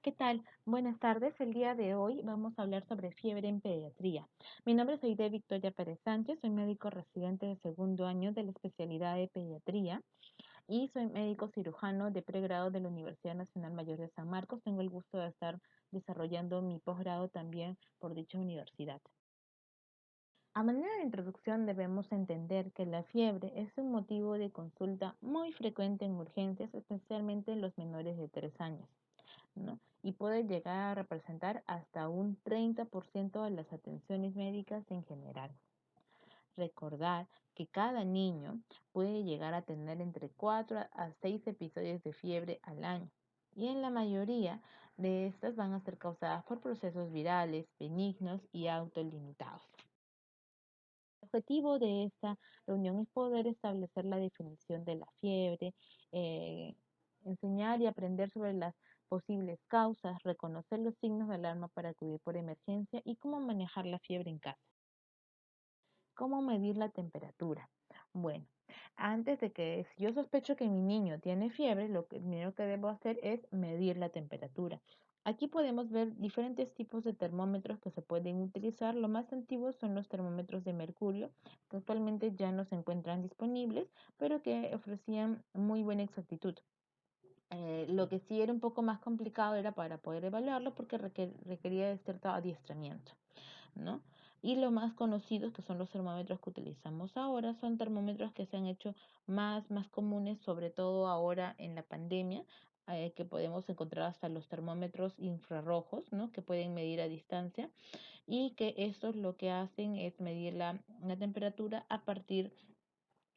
¿Qué tal? Buenas tardes. El día de hoy vamos a hablar sobre fiebre en pediatría. Mi nombre es Aide Victoria Pérez Sánchez, soy médico residente de segundo año de la especialidad de pediatría y soy médico cirujano de pregrado de la Universidad Nacional Mayor de San Marcos. Tengo el gusto de estar desarrollando mi posgrado también por dicha universidad. A manera de introducción debemos entender que la fiebre es un motivo de consulta muy frecuente en urgencias, especialmente en los menores de 3 años, ¿no? Y puede llegar a representar hasta un 30% de las atenciones médicas en general. Recordar que cada niño puede llegar a tener entre 4 a 6 episodios de fiebre al año. Y en la mayoría de estas van a ser causadas por procesos virales, benignos y autolimitados. El objetivo de esta reunión es poder establecer la definición de la fiebre, eh, enseñar y aprender sobre las posibles causas, reconocer los signos de alarma para acudir por emergencia y cómo manejar la fiebre en casa. ¿Cómo medir la temperatura? Bueno, antes de que, si yo sospecho que mi niño tiene fiebre, lo primero que debo hacer es medir la temperatura. Aquí podemos ver diferentes tipos de termómetros que se pueden utilizar. Los más antiguos son los termómetros de mercurio, que actualmente ya no se encuentran disponibles, pero que ofrecían muy buena exactitud. Lo que sí era un poco más complicado era para poder evaluarlo porque requería de cierto adiestramiento, ¿no? Y los más conocidos, que son los termómetros que utilizamos ahora, son termómetros que se han hecho más comunes, sobre todo ahora en la pandemia, que podemos encontrar hasta los termómetros infrarrojos, ¿no? Que pueden medir a distancia y que estos lo que hacen es medir la temperatura a partir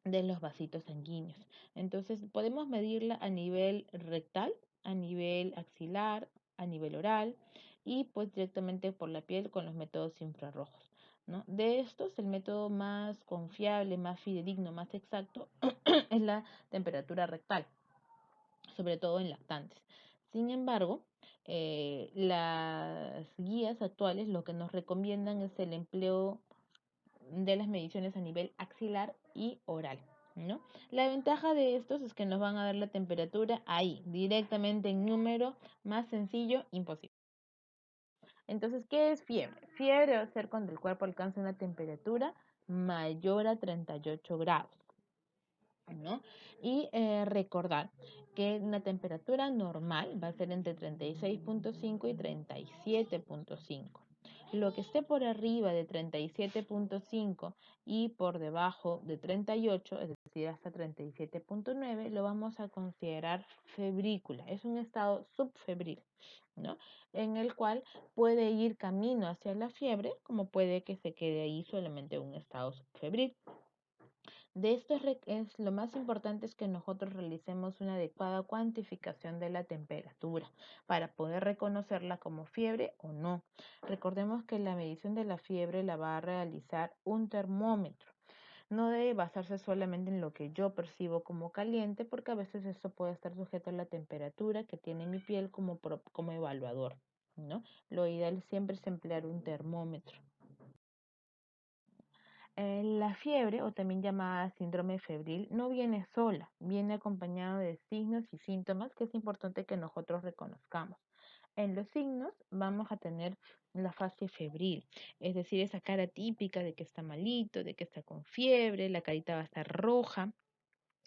de los vasitos sanguíneos. Entonces, podemos medirla a nivel rectal, a nivel axilar, a nivel oral y pues directamente por la piel con los métodos infrarrojos, ¿no? De estos, el método más confiable, más fidedigno, más exacto es la temperatura rectal, sobre todo en lactantes. Sin embargo, las guías actuales lo que nos recomiendan es el empleo de las mediciones a nivel axilar y oral, ¿no? La ventaja de estos es que nos van a dar la temperatura ahí, directamente en número, más sencillo, imposible. Entonces, ¿qué es fiebre? Fiebre va a ser cuando el cuerpo alcanza una temperatura mayor a 38 grados, ¿no? Y recordar que una temperatura normal va a ser entre 36,5 y 37,5. Lo que esté por arriba de 37,5 y por debajo de 38, es decir, hasta 37,9, lo vamos a considerar febrícula. Es un estado subfebril, ¿no? En el cual puede ir camino hacia la fiebre, como puede que se quede ahí solamente un estado subfebril. De esto es lo más importante es que nosotros realicemos una adecuada cuantificación de la temperatura para poder reconocerla como fiebre o no. Recordemos que la medición de la fiebre la va a realizar un termómetro. No debe basarse solamente en lo que yo percibo como caliente, porque a veces eso puede estar sujeto a la temperatura que tiene mi piel como evaluador, ¿no? Lo ideal siempre es emplear un termómetro. La fiebre, o también llamada síndrome febril, no viene sola, viene acompañado de signos y síntomas que es importante que nosotros reconozcamos. En los signos vamos a tener la fase febril, es decir, esa cara típica de que está malito, de que está con fiebre, la carita va a estar roja,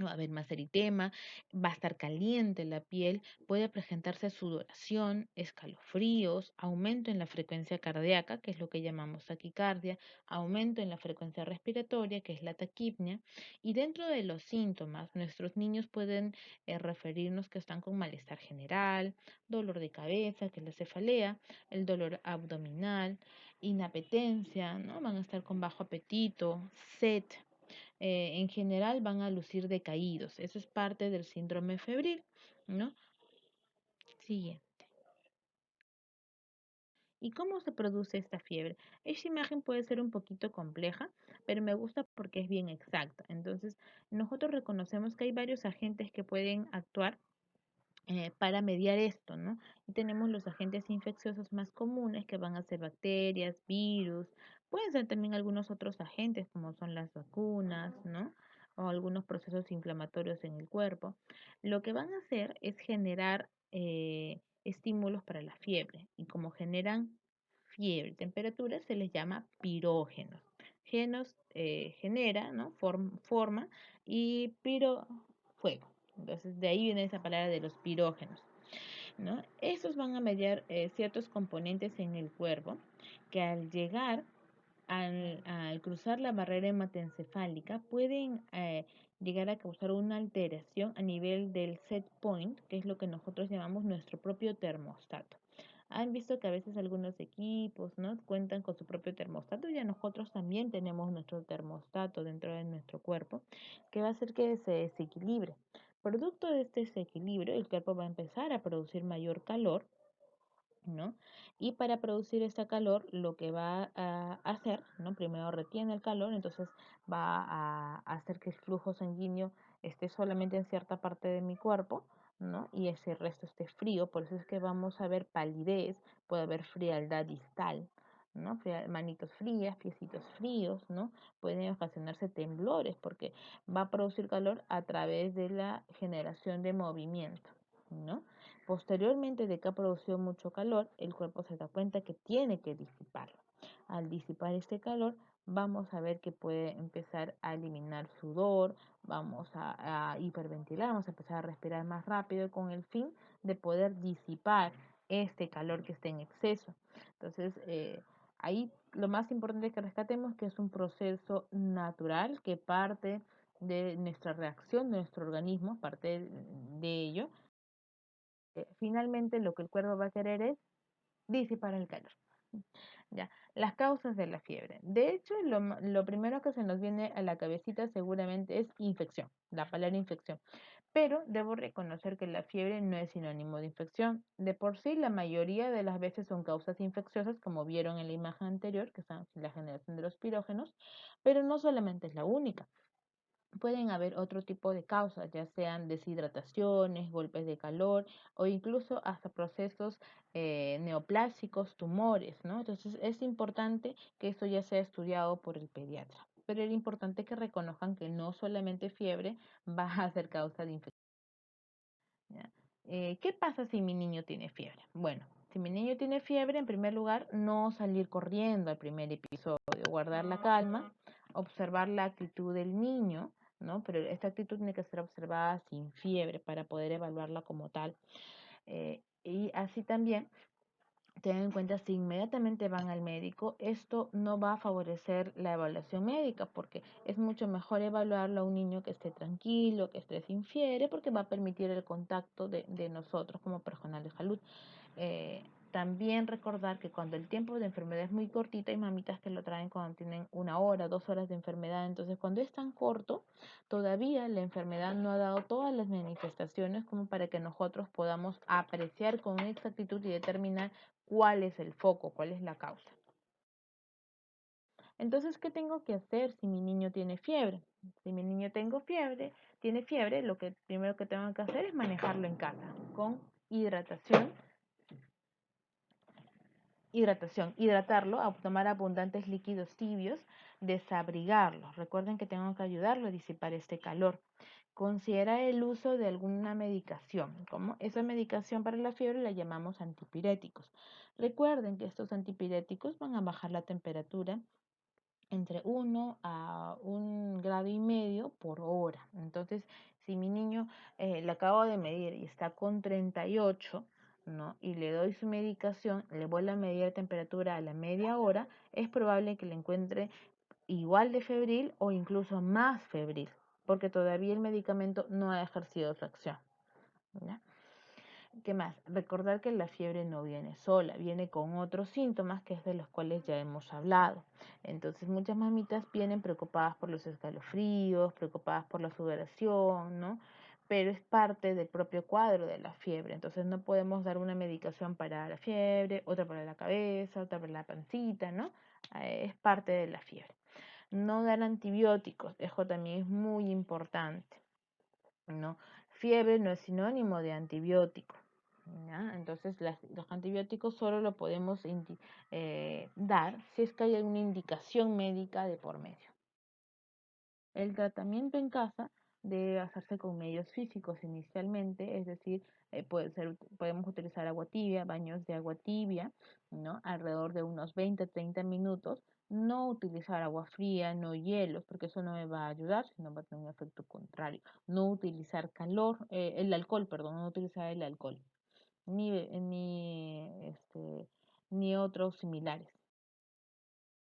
va a haber más eritema, va a estar caliente la piel, puede presentarse sudoración, escalofríos, aumento en la frecuencia cardíaca, que es lo que llamamos taquicardia, aumento en la frecuencia respiratoria, que es la taquipnia, y dentro de los síntomas, nuestros niños pueden referirnos que están con malestar general, dolor de cabeza, que es la cefalea, el dolor abdominal, inapetencia, ¿no? Van a estar con bajo apetito, sed, en general van a lucir decaídos. Eso es parte del síndrome febril, ¿no? Sigue. ¿Y cómo se produce esta fiebre? Esta imagen puede ser un poquito compleja, pero me gusta porque es bien exacta. Entonces, nosotros reconocemos que hay varios agentes que pueden actuar para mediar esto, ¿no? Y tenemos los agentes infecciosos más comunes que van a ser bacterias, virus, pueden ser también algunos otros agentes como son las vacunas, ¿no? O algunos procesos inflamatorios en el cuerpo. Lo que van a hacer es generar estímulos para la fiebre y como generan fiebre y temperatura se les llama pirógenos. Genos genera, ¿no? Forma y piro, fuego. Entonces de ahí viene esa palabra de los pirógenos, ¿no? Estos van a mediar ciertos componentes en el cuerpo que al llegar al cruzar la barrera hematoencefálica pueden llegar a causar una alteración a nivel del set point, que es lo que nosotros llamamos nuestro propio termostato. Han visto que a veces algunos equipos, ¿no?, cuentan con su propio termostato, y nosotros también tenemos nuestro termostato dentro de nuestro cuerpo, que va a hacer que se desequilibre. Producto de este desequilibrio, el cuerpo va a empezar a producir mayor calor, ¿no? Y para producir este calor, lo que va a hacer, ¿no? Primero retiene el calor, entonces va a hacer que el flujo sanguíneo esté solamente en cierta parte de mi cuerpo, ¿no? Y ese resto esté frío, por eso es que vamos a ver palidez, puede haber frialdad distal, ¿no? Manitos frías, piecitos fríos, ¿no? Pueden ocasionarse temblores porque va a producir calor a través de la generación de movimiento, ¿no? Posteriormente de que ha producido mucho calor, el cuerpo se da cuenta que tiene que disiparlo. Al disipar este calor, vamos a ver que puede empezar a eliminar sudor, vamos a hiperventilar, vamos a empezar a respirar más rápido con el fin de poder disipar este calor que está en exceso. Entonces, ahí lo más importante que rescatemos es que es un proceso natural que parte de nuestra reacción de nuestro organismo, parte de ello. Finalmente lo que el cuerpo va a querer es disipar el calor. Ya, las causas de la fiebre. De hecho, lo primero que se nos viene a la cabecita seguramente es infección, la palabra infección. Pero debo reconocer que la fiebre no es sinónimo de infección. De por sí, la mayoría de las veces son causas infecciosas, como vieron en la imagen anterior, que son la generación de los pirógenos, pero no solamente es la única. Pueden haber otro tipo de causas, ya sean deshidrataciones, golpes de calor o incluso hasta procesos neoplásicos, tumores, ¿no? Entonces es importante que esto ya sea estudiado por el pediatra. Pero es importante que reconozcan que no solamente fiebre va a ser causa de infección. ¿Ya? ¿Qué pasa si mi niño tiene fiebre? Bueno, si mi niño tiene fiebre, en primer lugar, no salir corriendo al primer episodio, guardar la calma, observar la actitud del niño, ¿no? Pero esta actitud tiene que ser observada sin fiebre para poder evaluarla como tal. Y así también ten en cuenta si inmediatamente van al médico, esto no va a favorecer la evaluación médica porque es mucho mejor evaluarlo a un niño que esté tranquilo, que esté sin fiebre, porque va a permitir el contacto de nosotros como personal de salud. También recordar que cuando el tiempo de enfermedad es muy cortito, hay mamitas que lo traen cuando tienen 1 hora, 2 horas de enfermedad. Entonces, cuando es tan corto, todavía la enfermedad no ha dado todas las manifestaciones como para que nosotros podamos apreciar con exactitud y determinar cuál es el foco, cuál es la causa. Entonces, ¿qué tengo que hacer si mi niño tiene fiebre? Si mi niño tiene fiebre, lo que primero que tengo que hacer es manejarlo en casa con hidratarlo, a tomar abundantes líquidos tibios, desabrigarlo. Recuerden que tengo que ayudarlo a disipar este calor. Considera el uso de alguna medicación, como esa medicación para la fiebre la llamamos antipiréticos. Recuerden que estos antipiréticos van a bajar la temperatura entre 1 a 1,5 grados por hora. Entonces, si mi niño le acabo de medir y está con 38, ¿no? Y le doy su medicación, le vuelvo a medir la temperatura a la media hora, es probable que le encuentre igual de febril o incluso más febril, porque todavía el medicamento no ha ejercido su acción, ¿ya? ¿Qué más? Recordar que la fiebre no viene sola, viene con otros síntomas que es de los cuales ya hemos hablado. Entonces muchas mamitas vienen preocupadas por los escalofríos, preocupadas por la sudoración, ¿no? Pero es parte del propio cuadro de la fiebre. Entonces no podemos dar una medicación para la fiebre, otra para la cabeza, otra para la pancita, ¿no? Es parte de la fiebre. No dar antibióticos, eso también es muy importante, ¿no? Fiebre no es sinónimo de antibiótico, ¿ya? Entonces los antibióticos solo lo podemos dar si es que hay alguna indicación médica de por medio. El tratamiento en casa debe hacerse con medios físicos inicialmente, es decir, podemos utilizar agua tibia, baños de agua tibia, ¿no? Alrededor de unos 20-30 minutos. No utilizar agua fría, no hielos, porque eso no me va a ayudar, sino va a tener un efecto contrario. No utilizar el alcohol, perdón, no utilizar el alcohol, ni otros similares.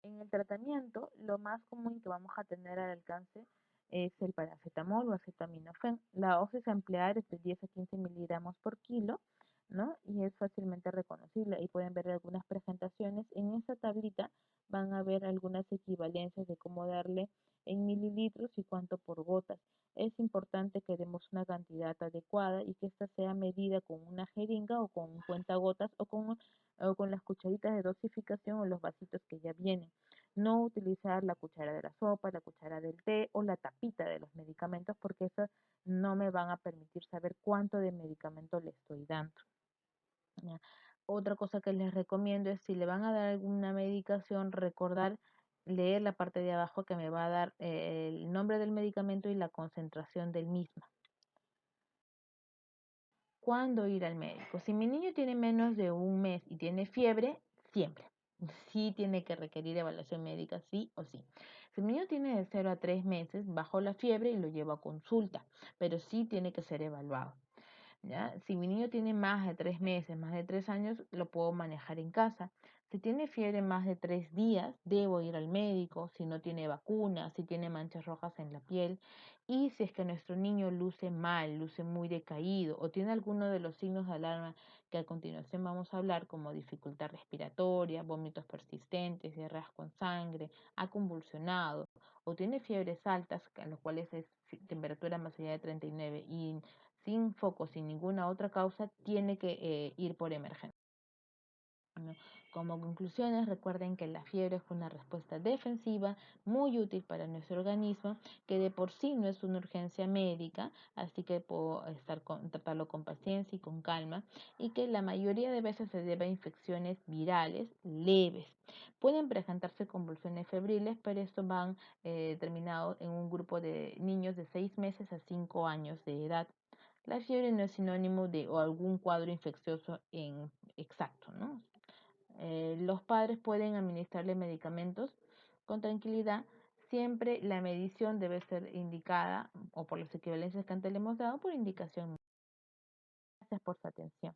En el tratamiento, lo más común que vamos a tener al alcance es el paracetamol o acetaminofén. La dosis a emplear es de 10 a 15 miligramos por kilo, ¿no? Y es fácilmente reconocible. Ahí pueden ver algunas presentaciones. En esta tablita van a ver algunas equivalencias de cómo darle en mililitros y cuánto por gotas. Es importante que demos una cantidad adecuada y que ésta sea medida con una jeringa o con un cuentagotas o con las cucharitas de dosificación o los vasitos que ya vienen. No utilizar la cuchara de la sopa, la cuchara del té o la tapita de los medicamentos porque esas no me van a permitir saber cuánto de medicamento le estoy dando. ¿Ya? Otra cosa que les recomiendo es si le van a dar alguna medicación, recordar leer la parte de abajo que me va a dar el nombre del medicamento y la concentración del mismo. ¿Cuándo ir al médico? Si mi niño tiene menos de un mes y tiene fiebre, siempre. Sí tiene que requerir evaluación médica, sí o sí. Si mi niño tiene de 0 a 3 meses, bajo la fiebre y lo llevo a consulta, pero sí tiene que ser evaluado. ¿Ya? Si mi niño tiene más de 3 meses, más de 3 años, lo puedo manejar en casa. Si tiene fiebre más de 3 días, debo ir al médico, si no tiene vacuna, si tiene manchas rojas en la piel y si es que nuestro niño luce mal, luce muy decaído o tiene alguno de los signos de alarma que a continuación vamos a hablar, como dificultad respiratoria, vómitos persistentes, diarreas con sangre, ha convulsionado o tiene fiebres altas, en los cuales es temperatura más allá de 39 y sin foco, sin ninguna otra causa, tiene que ir por emergencia. Bueno, como conclusiones, recuerden que la fiebre es una respuesta defensiva muy útil para nuestro organismo, que de por sí no es una urgencia médica, así que puedo tratarlo con paciencia y con calma, y que la mayoría de veces se debe a infecciones virales leves. Pueden presentarse convulsiones febriles, pero esto van determinados en un grupo de niños de 6 meses a 5 años de edad. La fiebre no es sinónimo de o algún cuadro infeccioso en exacto, ¿no? Los padres pueden administrarle medicamentos con tranquilidad. Siempre la medición debe ser indicada o por las equivalencias que antes le hemos dado por indicación. Gracias por su atención.